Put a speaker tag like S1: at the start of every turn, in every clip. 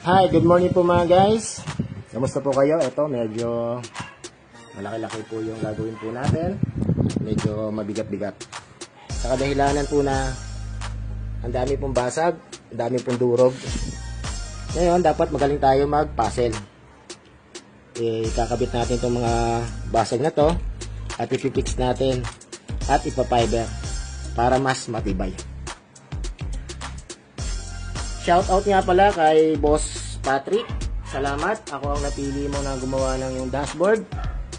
S1: Hi, good morning po mga guys. Kamusta po kayo? Ito, medyo malaki-laki po yung gagawin po natin. Medyo mabigat-bigat. Sa kadahilanan po na ang dami pong basag, ang dami pong durog. Ngayon, dapat magaling tayo mag-puzzle. Kakabit natin itong mga basag na to at ipipix natin at ipapiber para mas matibay. Shoutout nga pala kay Boss Patrick. Salamat. Ako ang napili mo na gumawa ng yung dashboard.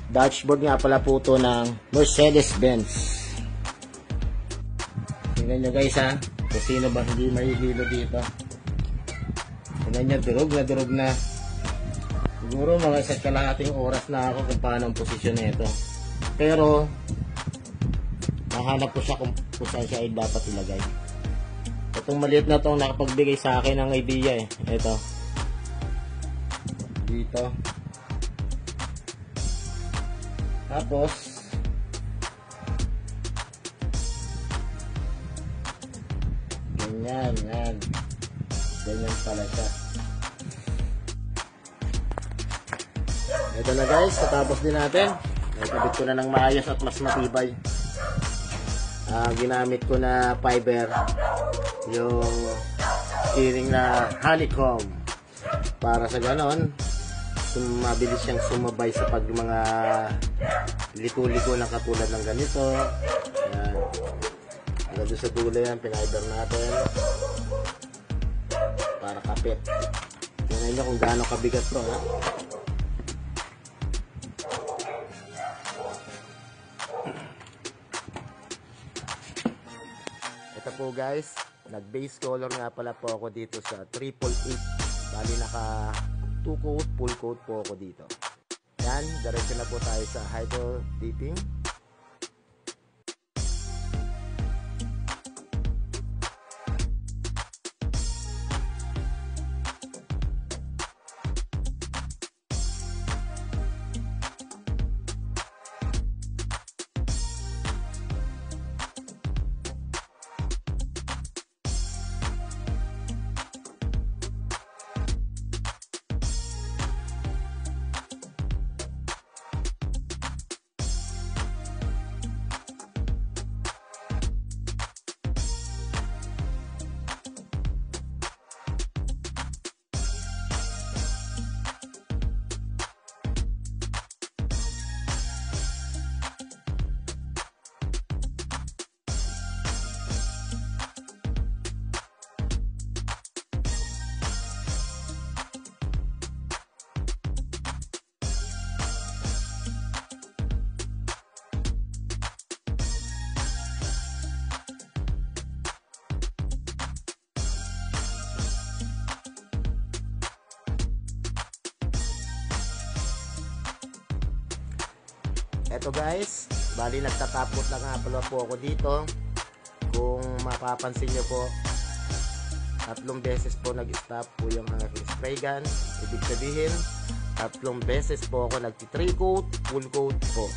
S1: Dashboard nga pala po ito ng Mercedes-Benz. Tingnan nyo guys ha. Kung sino ba hindi mahihilo dito. Tingnan nyo, durog na. Siguro mga isa't kalahating oras na ako kung paano ang posisyon na ito. Pero, nahanap ko siya kung saan siya ay dapat ilagay. Itong maliit na itong nakapagbigay sa akin ng idea eh. Ito. Dito. Tapos, ganyan, yan. Ganyan pala siya. Ito na guys, natapos din natin. Nakikabit ko na ng maayos at mas matibay. Ginamit ko na fiber yung steering na honeycomb para sa ganon mabilis siyang sumabay sa pag mga liko-liko na katulad ng ganito. Yan. Hanggang doon sa dulo yan, piniber natin para kapit. Tingnan nyo kung gaano kabigat to ha? Ito po guys, nag-base color nga pala po ako dito sa 888. Bali naka 2 coat, full coat po ako dito. Yan, diretso na po tayo sa hydro dipping. Eto guys, bali nagtatapot na nga pala po ako dito. Kung mapapansin nyo po, 3 beses po nag-stop po yung aking spray gun. Ibig sabihin, 3 beses po ako nag-3 coat, full coat po.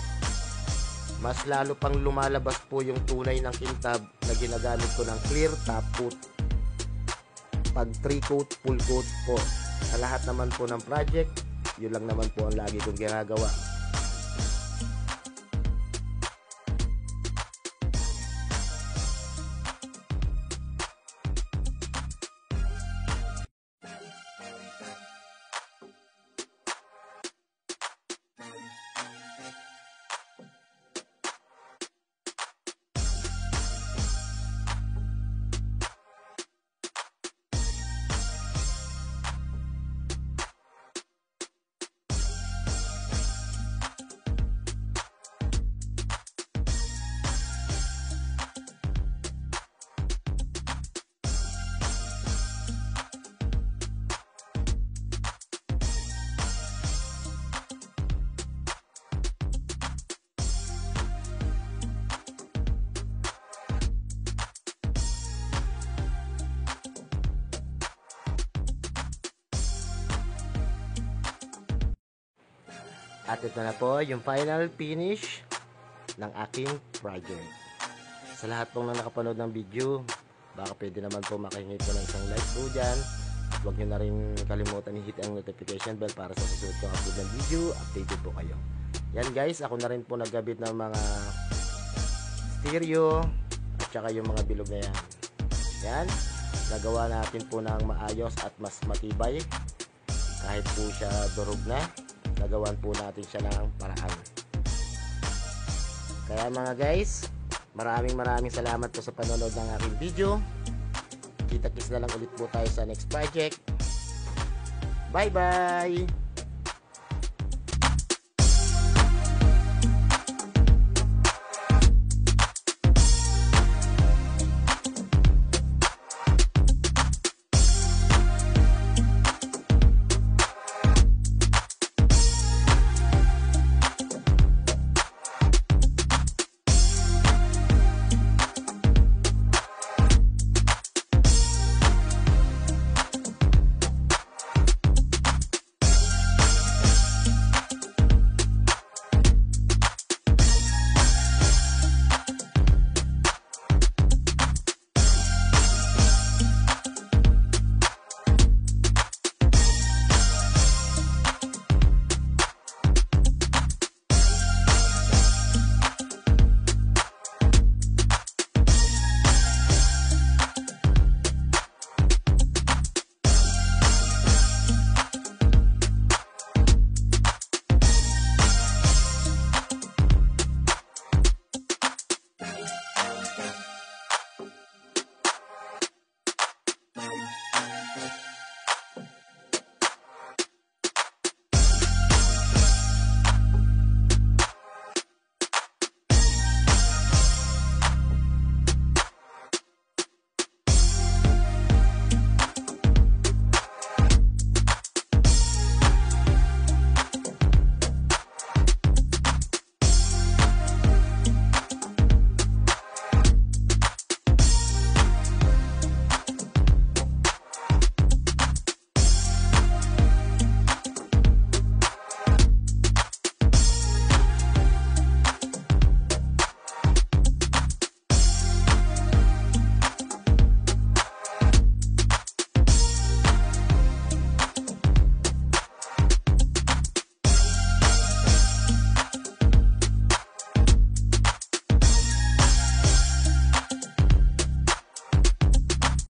S1: Mas lalo pang lumalabas po yung tunay ng kintab na ginagamit ko ng clear top coat. Pag 3 coat, full coat po. Sa lahat naman po ng project, yun lang naman po ang lagi kong ginagawa. At ito na po yung final finish ng aking project. Sa lahat pong nakapanood ng video, baka pwede naman po makihingi po ng isang like po dyan. huwag nyo na rin kalimutan i-hit ang notification bell para sa susunod kong upload ng video, updated po kayo. Yan guys, ako na rin po naggabit ng mga stereo at saka yung mga bilog na yan. Yan, nagawa natin po ng maayos at mas matibay. Kahit po siya durog na, nagawan po natin siya ng paraan. Kaya mga guys, maraming salamat po sa panonood ng aking video. Kita-kits na lang ulit po tayo sa next project. Bye bye!